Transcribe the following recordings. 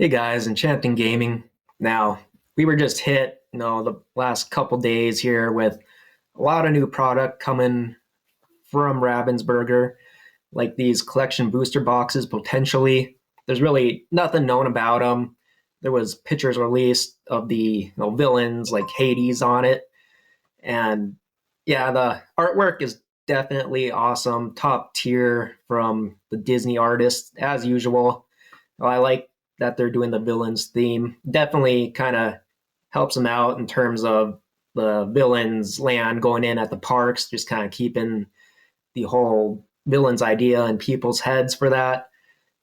Hey guys, Enchanting Gaming. Now, we were just hit, the last couple days here with a lot of new product coming from Ravensburger, like these collection booster boxes potentially. There's really nothing known about them. There was pictures released of the villains like Hades on it, and yeah, the artwork is definitely awesome, top tier from the Disney artists as usual. I like that they're doing the villains theme. Definitely kind of helps them out in terms of the villains land going in at the parks, just kind of keeping the whole villains idea in people's heads for that.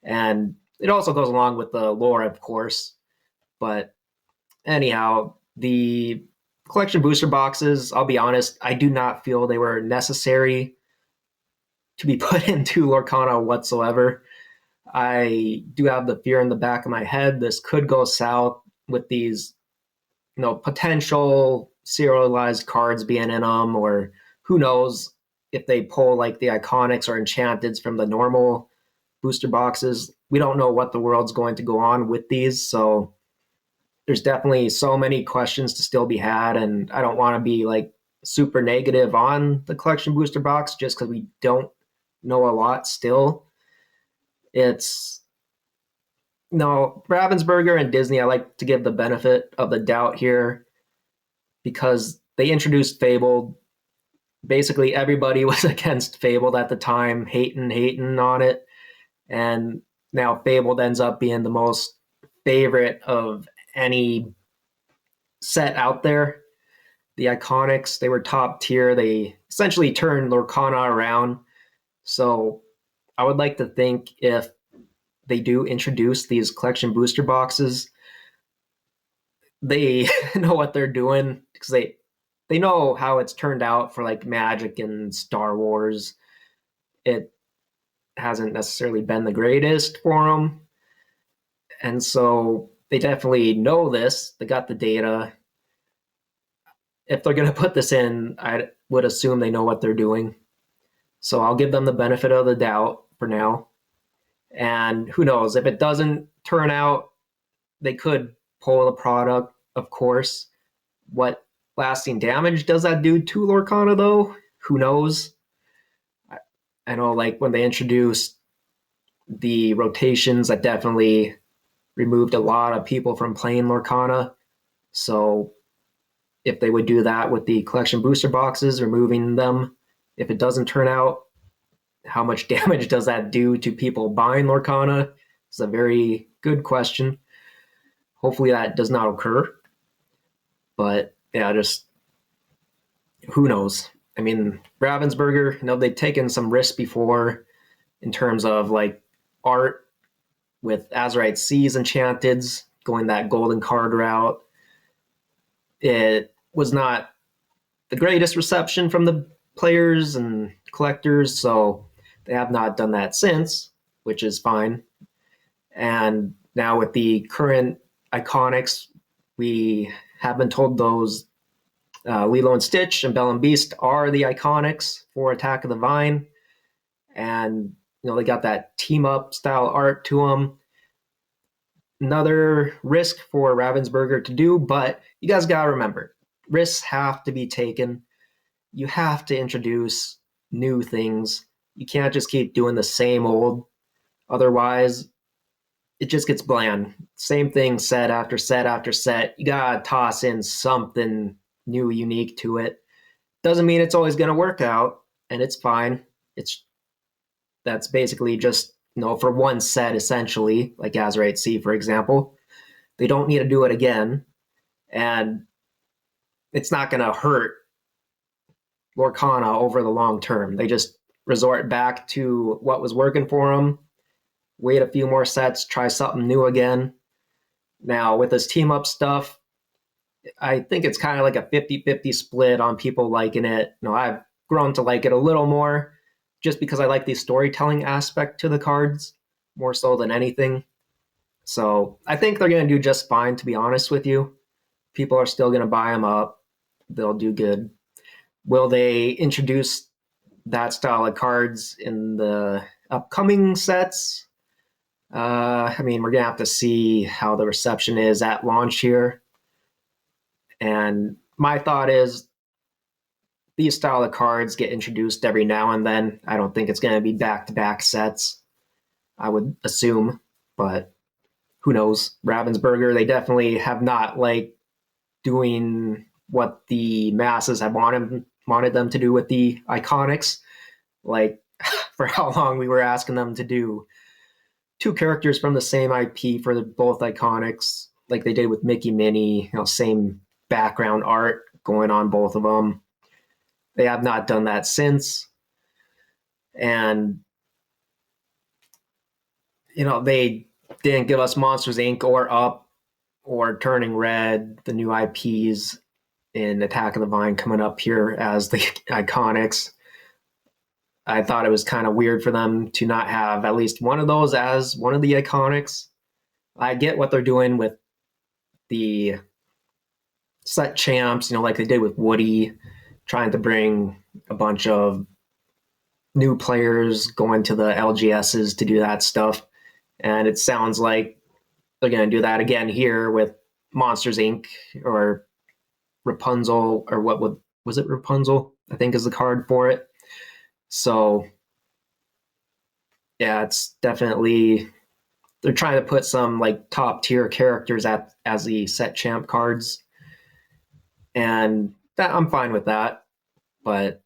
And it also goes along with the lore, of course. But anyhow, the collection booster boxes, I'll be honest, I do not feel they were necessary to be put into Lorcana whatsoever. I do have the fear in the back of my head this could go south with these, potential serialized cards being in them, or who knows if they pull like the iconics or enchanteds from the normal booster boxes. We don't know what the world's going to go on with these, so there's definitely so many questions to still be had, and I don't want to be like super negative on the collection booster box just because we don't know a lot still. It's no, Ravensburger and Disney, I like to give the benefit of the doubt here because they introduced Fabled. Basically, everybody was against Fabled at the time, hating on it. And now Fabled ends up being the most favorite of any set out there. The Iconics, they were top tier. They essentially turned Lorcana around. So I would like to think if they do introduce these collection booster boxes, they know what they're doing because they know how it's turned out for like Magic and Star Wars. It hasn't necessarily been the greatest for them, and so they definitely know this. They got the data. If they're going to put this in, I would assume they know what they're doing. So I'll give them the benefit of the doubt for now. And who knows, if it doesn't turn out, they could pull the product, of course. What lasting damage does that do to Lorcana, though? Who knows? I know, like, when they introduced the rotations, that definitely removed a lot of people from playing Lorcana. So if they would do that with the collection booster boxes, removing them, if it doesn't turn out, how much damage does that do to people buying Lorcana? It's a very good question. Hopefully that does not occur. But yeah, just who knows? I mean, Ravensburger, they've taken some risks before in terms of like art with Azurite Seas Enchanteds, going that golden card route. It was not the greatest reception from the players and collectors, so they have not done that since, which is fine. And now with the current iconics, we have been told those Lilo and Stitch and Belle and Beast are the iconics for Attack of the Vine. And, they got that team up style art to them. Another risk for Ravensburger to do, but you guys got to remember, risks have to be taken. You have to introduce new things. You can't just keep doing the same old. Otherwise, it just gets bland. Same thing set after set after set. You gotta toss in something new, unique to it. Doesn't mean it's always gonna work out, and it's fine. That's basically just for one set essentially, like Azurite Sea, for example. They don't need to do it again, and it's not gonna hurt Lorcana over the long term. They just resort back to what was working for them, wait a few more sets, try something new again. Now, with this team up stuff, I think it's kind of like a 50-50 split on people liking it. I've grown to like it a little more just because I like the storytelling aspect to the cards more so than anything. So I think they're going to do just fine, to be honest with you. People are still going to buy them up. They'll do good. Will they introduce that style of cards in the upcoming sets? I mean, we're gonna have to see how the reception is at launch here. And my thought is these style of cards get introduced every now and then. I don't think it's gonna be back-to-back sets, I would assume, but who knows? Ravensburger, they definitely have not like doing what the masses have wanted them to do with the iconics. Like for how long we were asking them to do two characters from the same IP for both iconics, like they did with Mickey Minnie, same background art going on both of them. They have not done that since. And, they didn't give us Monsters Inc. or Up or Turning Red, the new IPs in Attack of the Vine coming up here as the iconics. I thought it was kind of weird for them to not have at least one of those as one of the iconics. I get what they're doing with the set champs, like they did with Woody, trying to bring a bunch of new players going to the LGSs to do that stuff. And it sounds like they're going to do that again here with Monsters Inc. or Rapunzel, or was it Rapunzel? I think is the card for it. So yeah, it's definitely they're trying to put some like top tier characters as the set champ cards, and that I'm fine with that. But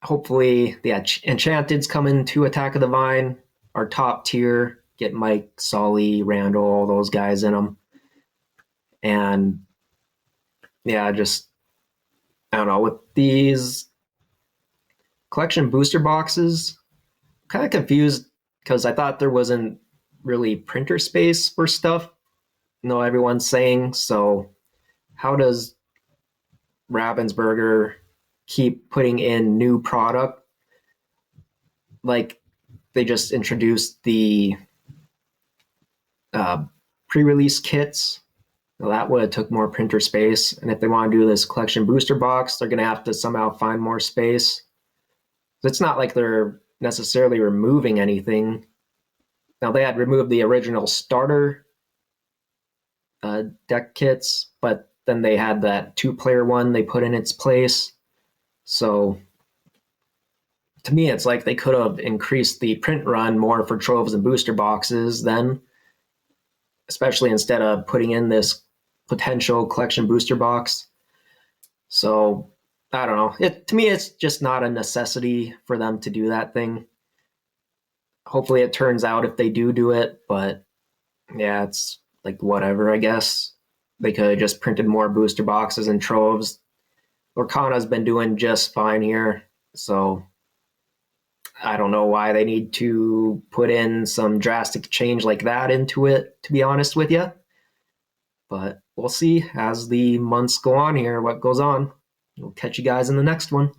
hopefully the Enchanted's coming to Attack of the Vine are top tier. Get Mike, Sully, Randall, all those guys in them, and yeah, just I don't know with these collection booster boxes. I'm kind of confused because I thought there wasn't really printer space for stuff. Everyone's saying so. How does Ravensburger keep putting in new product? Like they just introduced the pre-release kits. Well, that would have took more printer space. And if they want to do this collection booster box, they're going to have to somehow find more space. It's not like they're necessarily removing anything. Now they had removed the original starter deck kits, but then they had that 2-player one they put in its place. So to me, it's like they could have increased the print run more for troves and booster boxes then, especially instead of putting in this potential collection booster box. So I don't know. To me, it's just not a necessity for them to do that thing. Hopefully it turns out if they do it, but yeah, it's like whatever, I guess. They could have just printed more booster boxes and troves. Lorcana's been doing just fine here, so I don't know why they need to put in some drastic change like that into it, to be honest with you. But we'll see as the months go on here what goes on. We'll catch you guys in the next one.